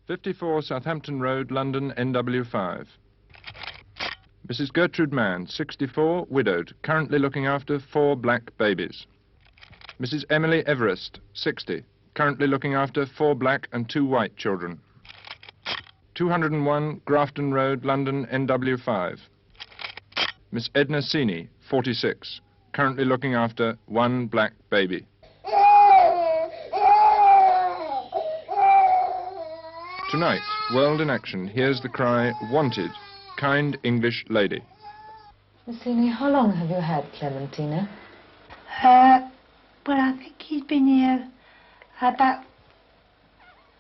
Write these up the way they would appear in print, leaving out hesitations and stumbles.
54 Southampton Road, London, NW5. Mrs. Gertrude Mann, 64, widowed, currently looking after 4 black babies. Mrs. Emily Everest, 60, currently looking after 4 black and 2 white children. 201 Grafton Road, London, NW5. Miss Edna Seeney, 46, currently looking after 1 black baby. Tonight, World in Action hears the cry, "Wanted, kind English lady." Miss Seeney, how long have you had Clementina? Well, I think he's been here about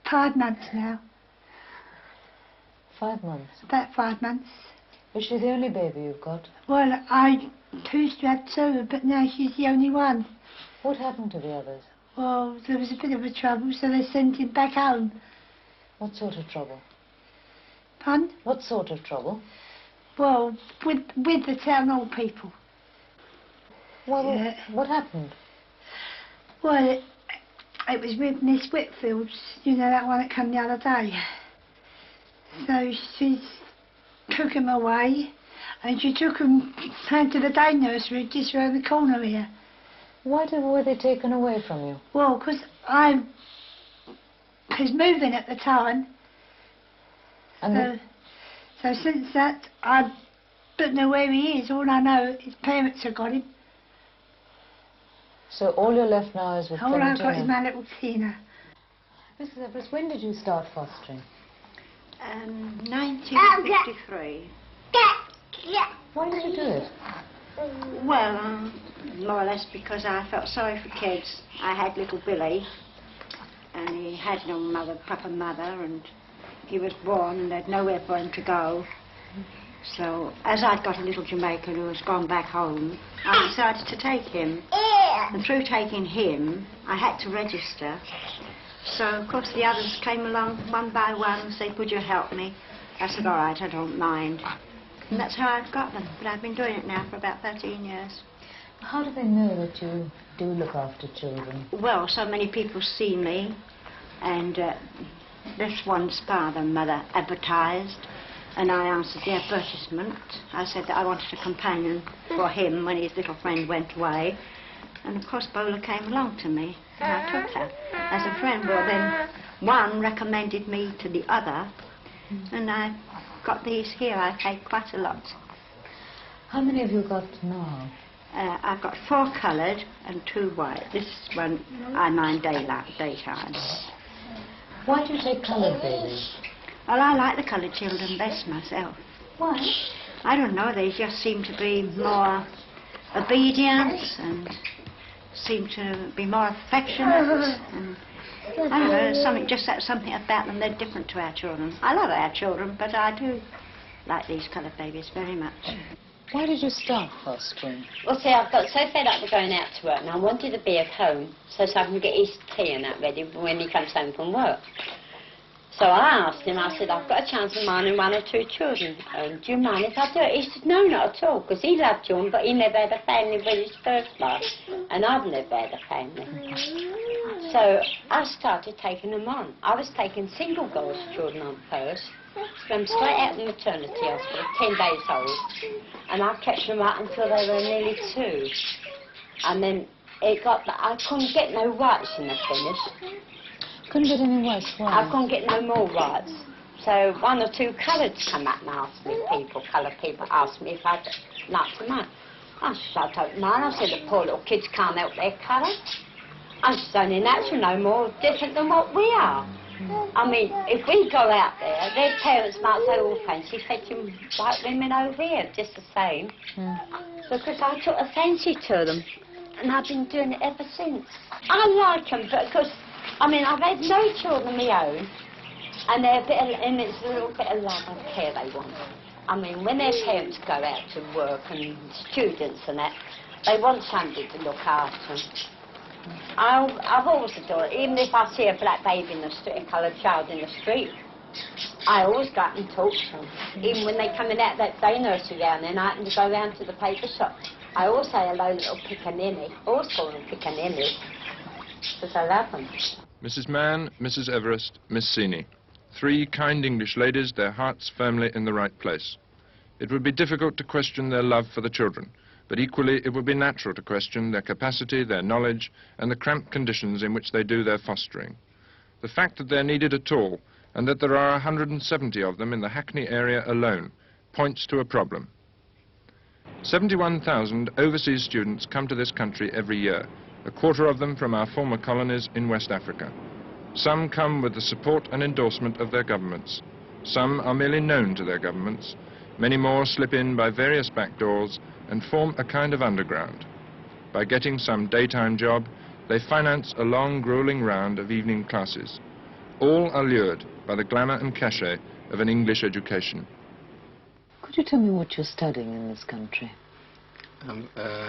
5 months now. 5 months? About 5 months. Is she the only baby you've got? Well, I used to have 2, but now she's the only one. What happened to the others? Well, there was a bit of a trouble, so they sent him back home. What sort of trouble? Pardon? What sort of trouble? Well, with the town hall people. Well, Yeah. what happened? Well, it was with Miss Whitfield, you know, that one that came the other day. So she took him away, and she took him down to the day nursery just around the corner here. Why were they taken away from you? Well, because I was moving at the time. And So since that, I don't know where he is. All I know, his parents have got him. So all you're left now is with All I've got is Clementina? my little Tina. Mrs. Everest, when did you start fostering? 1953. Why did you do it? Well, more or less because I felt sorry for kids. I had little Billy, and he had no mother, proper mother, and he was born and there'd nowhere for him to go. So, as I'd got a little Jamaican who was gone back home, I decided to take him. And through taking him, I had to register. So, of course, the others came along one by one and said, "Would you help me?" I said, "All right, I don't mind." And that's how I've got them. But I've been doing it now for about 13 years. How do they know that you do look after children? Well, so many people see me, and this one's father and mother advertised, and I answered the advertisement. I said that I wanted a companion for him when his little friend went away, and of course Bola came along to me, and I took her as a friend. Well, then one recommended me to the other, and I got these here. I paid quite a lot. How many have you got now? I've got 4 coloured and 2 white. This one I mind daytime. Why do you take coloured babies? Well, I like the coloured children best myself. Why? I don't know, they just seem to be more obedient and seem to be more affectionate. And I don't know, there's something about them, they're different to our children. I love our children, but I do like these coloured babies very much. Why did you start fostering? Well, see, I've got so fed up with going out to work, and I wanted to be at home so I can get his tea and that ready when he comes home from work. So I asked him, I said, "I've got a chance of minding 1 or 2 children. Do you mind if I do it?" He said, "No, not at all," because he loved children, but he never had a family with his first life, and I've never had a family. So I started taking them on. I was taking single girls' children on first, them straight out of the maternity hospital, 10 days old, and I kept them up until they were nearly 2. And then it got that I couldn't get no whites in the finish. Couldn't get any whites, why? I couldn't get no more whites. So 1 or 2 coloureds come up and asked me, coloured people asked me if I'd like to mind. I said, "I don't mind." I said, "The poor little kids can't help their colour." I said, "Only natural, no more different than what we are." I mean, if we go out there, their parents might say, "Oh, fancy fetching white women over here," just the same. Because I took a fancy to them, and I've been doing it ever since. I like them because, I mean, I've had no children of my own, and and it's a little bit of love and care they want. I mean, when their parents go out to work and students and that, they want somebody to look after them. I've always adored it. Even if I see a black baby in the street, a coloured child in the street, I always go up and talk to them. Even when they're coming out that day nursery down there and I happen to go round to the paper shop, I always say hello, little pickaninny. I always call them pickaninny, because I love them. Mrs. Mann, Mrs. Everest, Miss Seeney. 3 kind English ladies, their hearts firmly in the right place. It would be difficult to question their love for the children, but equally it would be natural to question their capacity, their knowledge, and the cramped conditions in which they do their fostering. The fact that they're needed at all, and that there are 170 of them in the Hackney area alone, points to a problem. 71,000 overseas students come to this country every year, a quarter of them from our former colonies in West Africa. Some come with the support and endorsement of their governments. Some are merely known to their governments. Many more slip in by various back doors and form a kind of underground. By getting some daytime job, they finance a long, grueling round of evening classes. All are lured by the glamour and cachet of an English education. Could you tell me what you're studying in this country?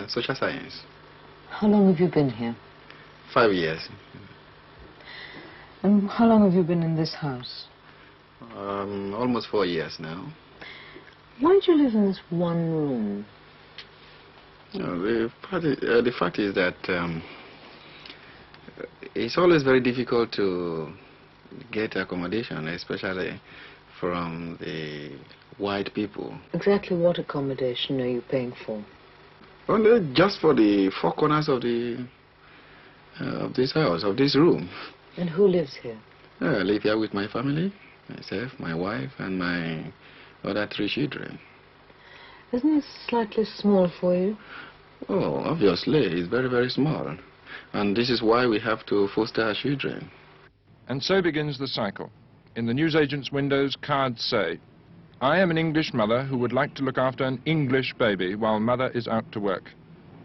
Social science. How long have you been here? 5 years. And how long have you been in this house? Almost 4 years now. Why do you live in this one room? The fact is that it's always very difficult to get accommodation, especially from the white people. Exactly what accommodation are you paying for? Only just for the 4 corners of the of this house, of this room. And who lives here? I live here with my family, myself, my wife, and my other 3 children. Isn't this slightly small for you? Oh, obviously, it's very, very small. And this is why we have to foster our children. And so begins the cycle. In the newsagent's windows, cards say, "I am an English mother who would like to look after an English baby while mother is out to work."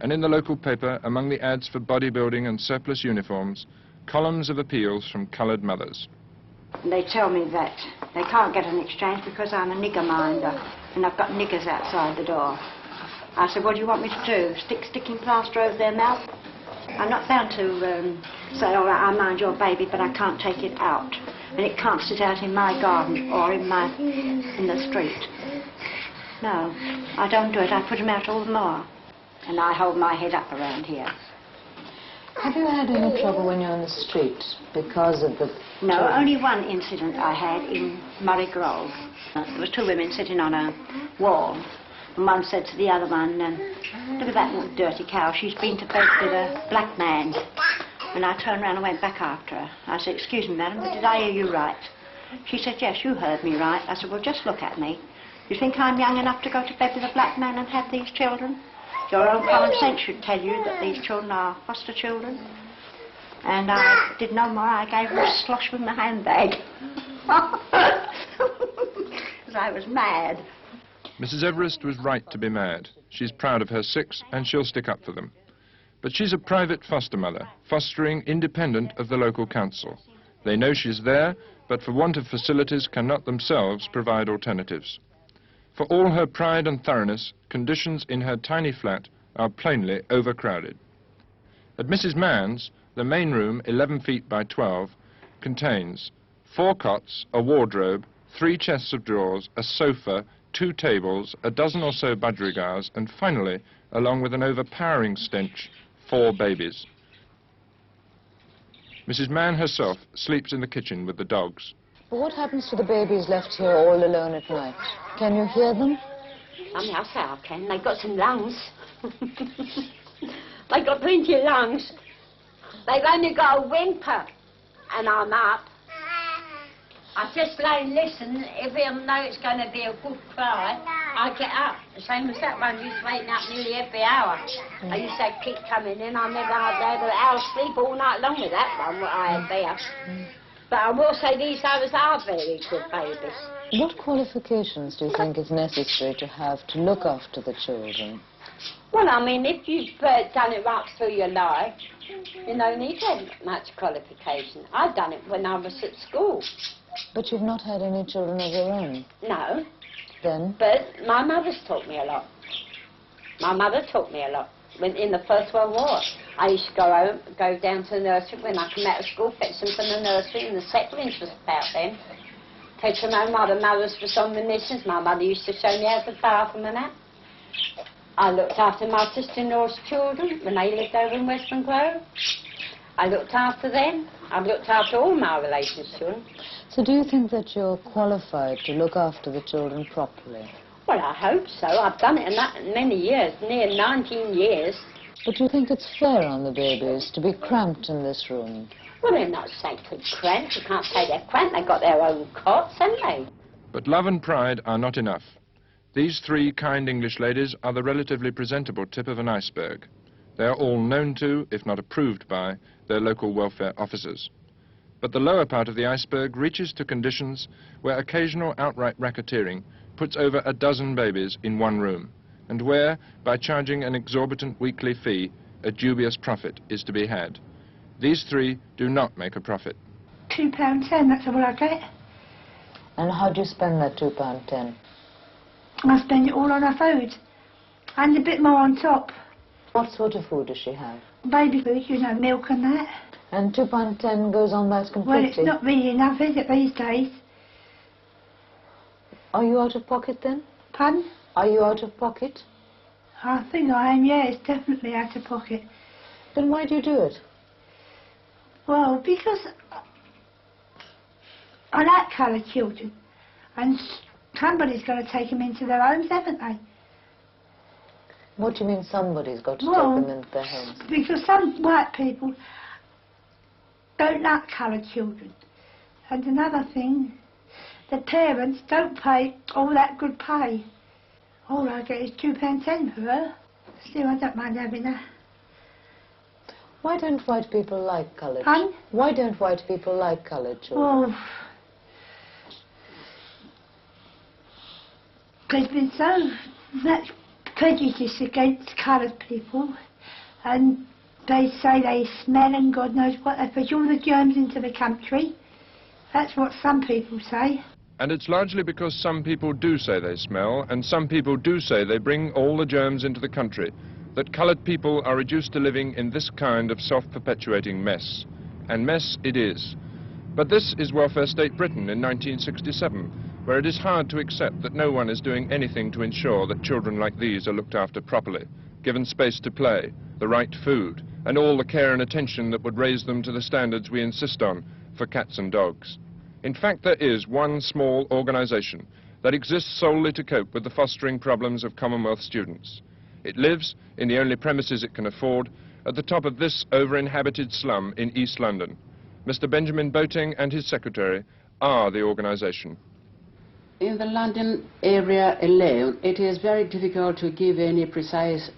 And in the local paper, among the ads for bodybuilding and surplus uniforms, columns of appeals from coloured mothers. They tell me that they can't get an exchange because I'm a nigger minder and I've got niggers outside the door. I said, what do you want me to do? Stick sticking plaster over their mouth? I'm not bound to say, all right, I mind your baby, but I can't take it out. And it can't sit out in my garden or in the street. No, I don't do it. I put them out all the more. And I hold my head up around here. Have you had any trouble when you're on the street because of the... No, children? only one incident I had in Murray Grove. There were 2 women sitting on a wall. And one said to the other one, look at that little dirty cow, she's been to bed with a black man. And I turned around and went back after her. I said, excuse me, madam, but did I hear you right? She said, yes, you heard me right. I said, well, just look at me. You think I'm young enough to go to bed with a black man and have these children? Your own common sense should tell you that these children are foster children. And I did no more. I gave her a slosh with my handbag. Because I was mad. Mrs. Everest was right to be mad. She's proud of her 6 and she'll stick up for them. But she's a private foster mother, fostering independent of the local council. They know she's there, but for want of facilities cannot themselves provide alternatives. For all her pride and thoroughness, conditions in her tiny flat are plainly overcrowded. At Mrs. Mann's, the main room, 11 feet by 12, contains 4 cots, a wardrobe, 3 chests of drawers, a sofa, 2 tables, a dozen or so budgerigars, and finally, along with an overpowering stench, 4 babies. Mrs. Mann herself sleeps in the kitchen with the dogs. But what happens to the babies left here all alone at night? Can you hear them? I mean, I say I can. They've got some lungs. They've got plenty of lungs. They've only got a whimper, and I'm up. I just lay and listen. If I know it's going to be a good cry, I get up. The same as that one used to wake me up nearly every hour. I used to have Kit coming in. I never had an hour's sleep all night long with that one, what I had there. But I will say these others are very good babies. What qualifications do you think is necessary to have to look after the children? Well, I mean, if you've done it right through your life, you don't need to have much qualification. I've done it when I was at school. But you've not had any children of your own? No. Then? But my mother's taught me a lot. My mother taught me a lot. When in the First World War, I used to go down to the nursery when I come out of school, fetch them from the nursery, and the Zeppelins was about then. Take them home, my mothers was on the missions. My mother used to show me how to bath them and that. I looked after my sister-in-law's children when they lived over in Westbourne Grove. I looked after them. I looked after all my relations' children. So do you think that you're qualified to look after the children properly? Well, I hope so. I've done it in that many years, near 19 years. But do you think it's fair on the babies to be cramped in this room? Well, they're not sacred cramped. You can't say they're cramped. They've got their own cots, haven't they? But love and pride are not enough. These three kind English ladies are the relatively presentable tip of an iceberg. They are all known to, if not approved by, their local welfare officers. But the lower part of the iceberg reaches to conditions where occasional outright racketeering puts over a dozen babies in one room, and where, by charging an exorbitant weekly fee, a dubious profit is to be had. These three do not make a profit. £2.10, that's all I get. And how do you spend that £2.10? I spend it all on her food. And a bit more on top. What sort of food does she have? Baby food, you know, milk and that. And £2.10 goes on that completely? Well, it's not really enough, is it, these days? Are you out of pocket then? Pardon? Are you out of pocket? I think I am, yeah, it's definitely out of pocket. Then why do you do it? Well, because I like coloured children, and somebody's got to take them into their homes, haven't they? What do you mean somebody's got to Well, take them into their homes? Because some white people don't like coloured children. And another thing, the parents don't pay all that good pay. All I get is £2.10 for her. Still, I don't mind having her. Why don't white people like coloured? Pardon? Why don't white people like coloured children? Well, there's been so much prejudice against coloured people, and they say they smell and God knows what. They push all the germs into the country. That's what some people say. And it's largely because some people do say they smell, and some people do say they bring all the germs into the country, that coloured people are reduced to living in this kind of self-perpetuating mess. And mess it is. But this is welfare state Britain in 1967, where it is hard to accept that no one is doing anything to ensure that children like these are looked after properly, given space to play, the right food, and all the care and attention that would raise them to the standards we insist on for cats and dogs. In fact, there is one small organisation that exists solely to cope with the fostering problems of Commonwealth students. It lives, in the only premises it can afford, at the top of this over-inhabited slum in East London. Mr. Benjamin Boating and his secretary are the organisation. In the London area alone, it is very difficult to give any precise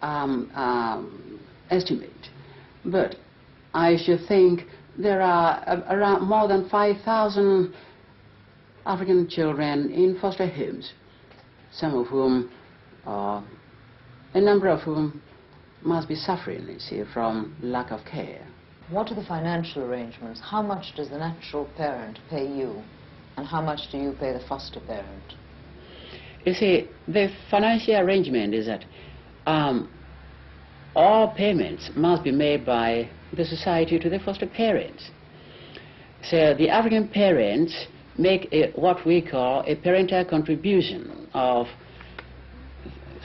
estimate. But I should think there are around more than 5,000 African children in foster homes, some of whom, a number of whom must be suffering, you see, from lack of care. What are the financial arrangements? How much does the natural parent pay you? And how much do you pay the foster parent? You see, the financial arrangement is that all payments must be made by the society to the foster parents. So the African parents make what we call a parental contribution of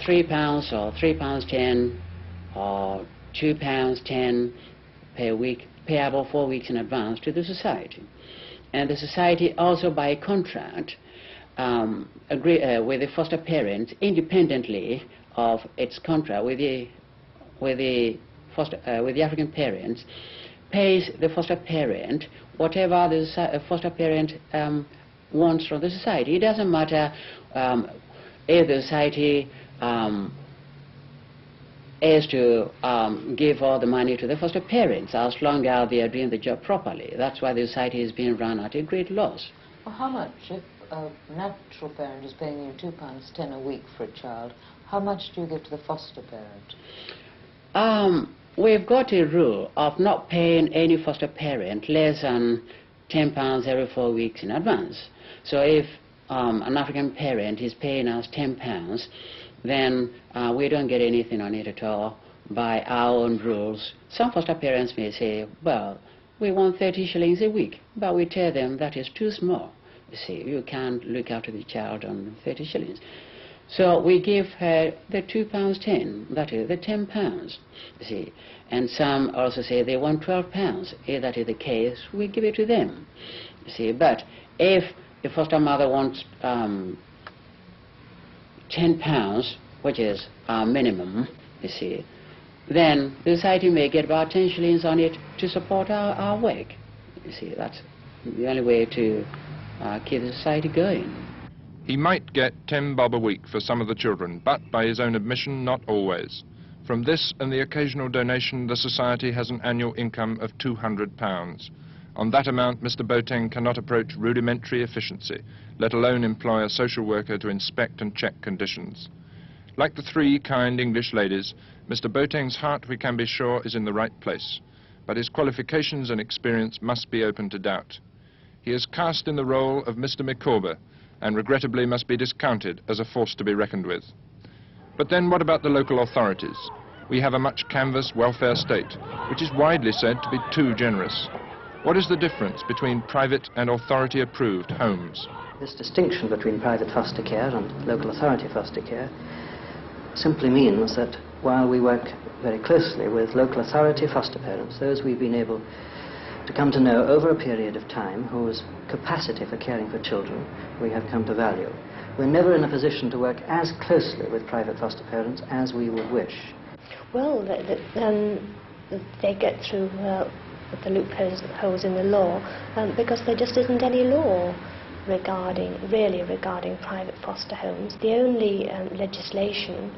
£3 or £3.10 or £2.10 per week, payable 4 weeks in advance to the society. And the society also, by contract, agree with the foster parent independently of its contract with the African parents, pays the foster parent whatever the foster parent wants from the society. It doesn't matter if the society is to give all the money to the foster parents, as long as they are doing the job properly. That's why the society is being run at a great loss. Well, how much, if a natural parent is paying you £2.10 a week for a child, how much do you give to the foster parent? We've got a rule of not paying any foster parent less than £10 every 4 weeks in advance. So if an African parent is paying us £10, then we don't get anything on it at all by our own rules. Some foster parents may say, well, we want 30 shillings a week, but we tell them that is too small. You see, you can't look after the child on 30 shillings. So we give her the £2.10, that is the £10, you see. And some also say they want £12. If that is the case, we give it to them, you see. But If the foster mother wants £10, which is our minimum, you see, then the society may get about 10 shillings on it to support our work. You see, that's the only way to keep the society going. He might get 10 bob a week for some of the children, but by his own admission, not always. From this and the occasional donation, the society has an annual income of £200. On that amount, Mr. Boateng cannot approach rudimentary efficiency, let alone employ a social worker to inspect and check conditions. Like the three kind English ladies, Mr. Boateng's heart, we can be sure, is in the right place, but his qualifications and experience must be open to doubt. He is cast in the role of Mr. Micawber, and regrettably must be discounted as a force to be reckoned with. But then what about the local authorities? We have a much canvassed welfare state, which is widely said to be too generous. What is the difference between private and authority-approved homes? This distinction between private foster care and local authority foster care simply means that while we work very closely with local authority foster parents, those we've been able to come to know over a period of time, whose capacity for caring for children we have come to value, we're never in a position to work as closely with private foster parents as we would wish. Well, they get through the loopholes in the law because there just isn't any law regarding private foster homes. The only legislation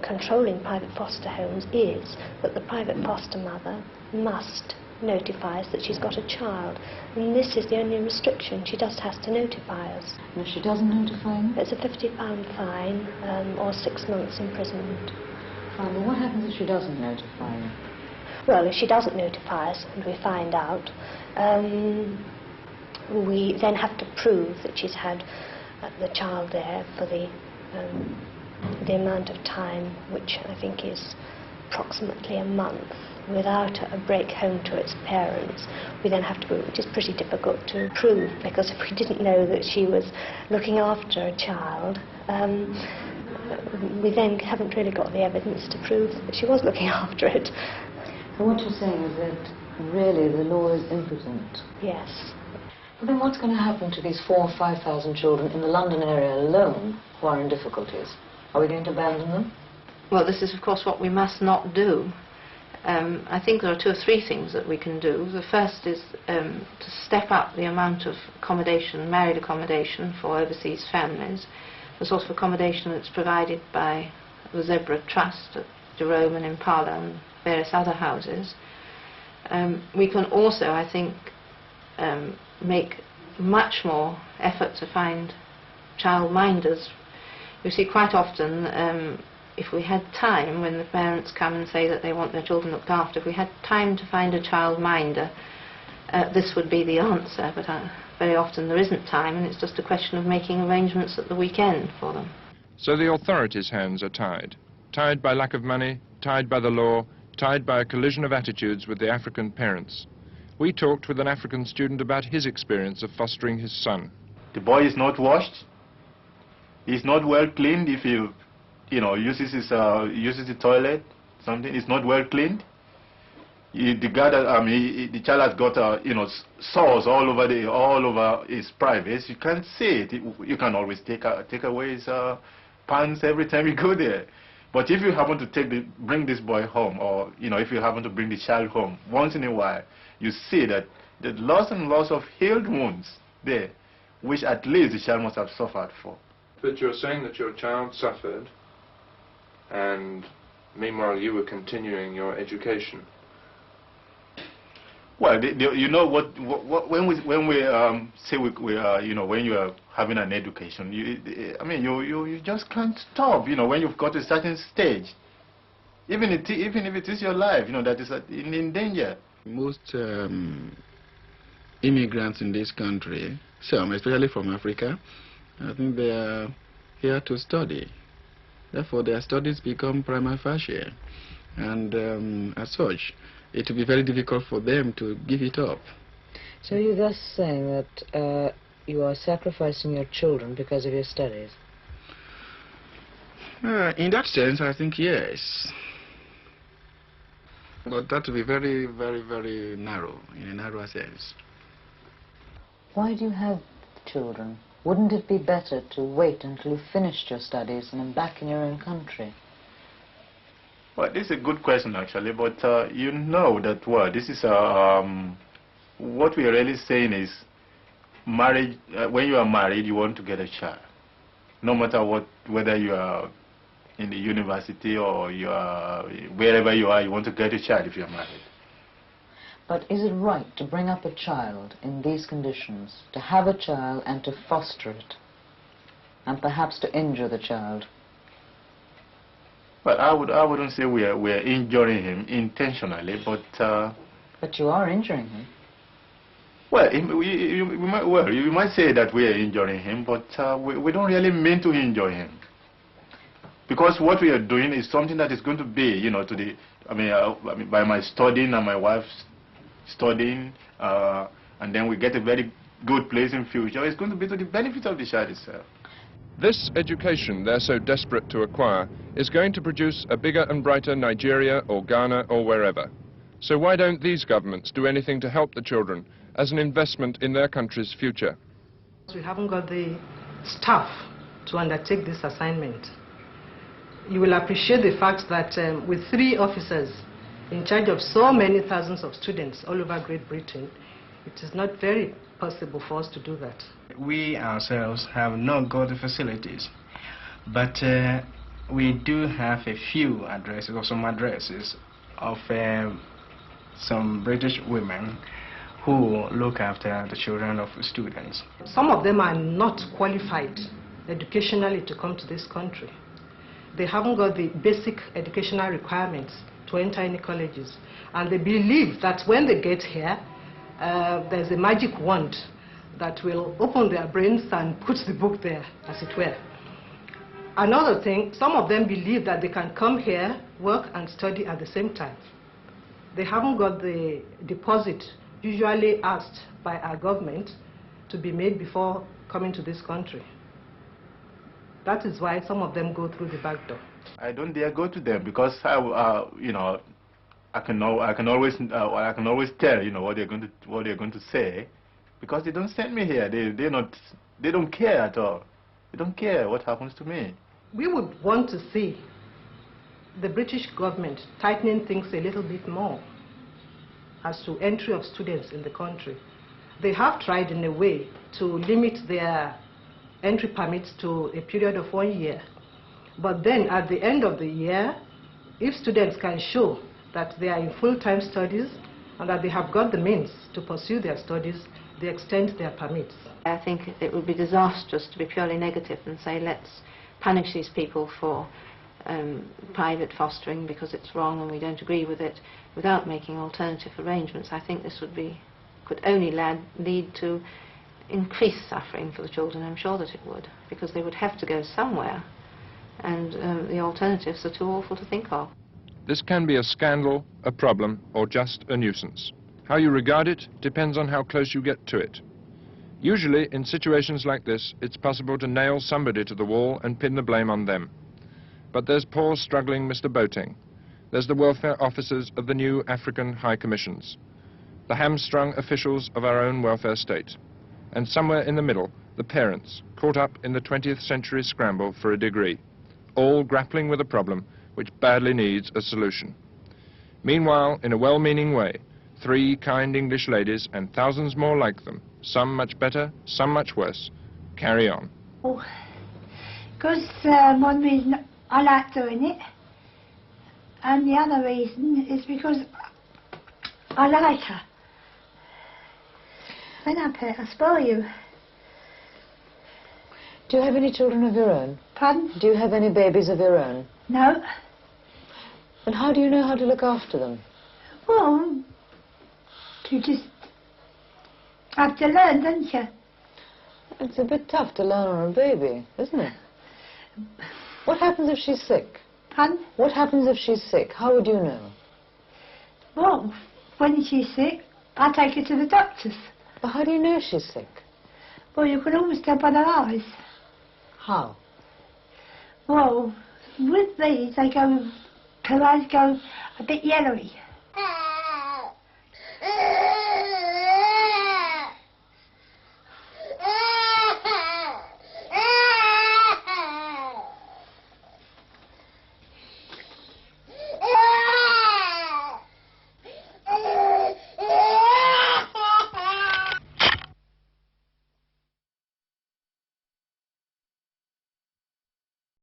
controlling private foster homes is that the private foster mother must notify us that she's got a child, and this is the only restriction. She just has to notify us. And if she doesn't notify you? It's a £50 fine or 6 months imprisonment. Fine, but what happens if she doesn't notify you? Well, if she doesn't notify us and we find out, we then have to prove that she's had the child there for the amount of time, which I think is approximately a month, without a break home to its parents. We then have to prove, which is pretty difficult to prove, because if we didn't know that she was looking after a child, we then haven't really got the evidence to prove that she was looking after it. And what you're saying is that really the law is impotent. Yes. But then what's going to happen to these 4,000 or 5,000 children in the London area alone who are in difficulties? Are we going to abandon them? Well, this is of course what we must not do. I think there are 2 or 3 things that we can do. The first is to step up the amount of accommodation, married accommodation for overseas families, the sort of accommodation that's provided by the Zebra Trust at Jerome and Impala and various other houses. We can also, I think, make much more effort to find childminders. You see, quite often, if we had time, when the parents come and say that they want their children looked after, if we had time to find a childminder, this would be the answer, but very often there isn't time, and it's just a question of making arrangements at the weekend for them. So the authorities' hands are tied. Tied by lack of money, tied by the law, tied by a collision of attitudes with the African parents. We talked with an African student about his experience of fostering his son. The boy is not washed. He's not well cleaned. If he, uses the toilet, something, it's not well cleaned. The child has got sores all over his privates. You can't see it. You can always take away his pants every time you go there. But if you happen to bring this boy home, or if you happen to bring the child home once in a while, you see that the loss of healed wounds there, which at least the child must have suffered for. But you're saying that your child suffered, and meanwhile you were continuing your education. Well, when we say when you are having an education, you just can't stop. When you've got a certain stage, even if it is your life, that is in danger. Most immigrants in this country, some especially from Africa, I think they are here to study. Therefore, their studies become prima facie, and as such, it will be very difficult for them to give it up. So you're thus saying that you are sacrificing your children because of your studies? In that sense, I think yes. But that will be very, very, very narrow, in a narrow sense. Why do you have children? Wouldn't it be better to wait until you finished your studies and are back in your own country? Well, this is a good question actually, but you know that this is what we are really saying is marriage. When you are married, you want to get a child, no matter whether you are in the university or you are wherever you are, you want to get a child if you are married. But is it right to bring up a child in these conditions, to have a child and to foster it, and perhaps to injure the child? Well, I wouldn't say we are injuring him intentionally, but. But you are injuring him. Well, you might say that we are injuring him, but we don't really mean to injure him. Because what we are doing is something that is going to be, you know, to the, I mean, by my studying and my wife's studying, and then we get a very good place in future, it's going to be to the benefit of the child itself. This education they're so desperate to acquire is going to produce a bigger and brighter Nigeria or Ghana or wherever. So why don't these governments do anything to help the children as an investment in their country's future? We haven't got the staff to undertake this assignment. You will appreciate the fact that with 3 officers in charge of so many thousands of students all over Great Britain, it is not very possible for us to do that. We ourselves have not got the facilities, but we do have a few addresses, or some addresses of some British women who look after the children of students. Some of them are not qualified educationally to come to this country. They haven't got the basic educational requirements to enter any colleges, and they believe that when they get here, there's a magic wand that will open their brains and put the book there, as it were. Another thing, some of them believe that they can come here, work and study at the same time. They haven't got the deposit usually asked by our government to be made before coming to this country. That is why some of them go through the back door. I don't dare go to them because you know, I can always tell, you know, what they're going to say, because they don't send me here. They don't care at all. They don't care what happens to me. We would want to see the British government tightening things a little bit more as to entry of students in the country. They have tried in a way to limit their entry permits to a period of 1 year. But then at the end of the year, if students can show that they are in full-time studies and that they have got the means to pursue their studies, they extend their permits. I think it would be disastrous to be purely negative and say let's punish these people for private fostering because it's wrong and we don't agree with it, without making alternative arrangements. I think this could only lead to increased suffering for the children. I'm sure that it would, because they would have to go somewhere, and the alternatives are too awful to think of. This can be a scandal, a problem, or just a nuisance. How you regard it depends on how close you get to it. Usually, in situations like this, it's possible to nail somebody to the wall and pin the blame on them. But there's poor, struggling Mr. Boateng. There's the welfare officers of the new African High Commissions, the hamstrung officials of our own welfare state, and somewhere in the middle, the parents, caught up in the 20th century scramble for a degree, all grappling with a problem which badly needs a solution. Meanwhile, in a well-meaning way, 3 kind English ladies and thousands more like them, some much better, some much worse, carry on. Because one reason I like doing it, and the other reason is because I like her. When I pet, I spoil you. Do you have any children of your own? Pardon? Do you have any babies of your own? No. And how do you know how to look after them? Well, you just have to learn, don't you? It's a bit tough to learn on a baby, isn't it? What happens if she's sick? Pardon? What happens if she's sick? How would you know? Well, when she's sick, I take her to the doctors. But how do you know she's sick? Well, you can always tell by their eyes. How? Well, with these, her eyes go a bit yellowy.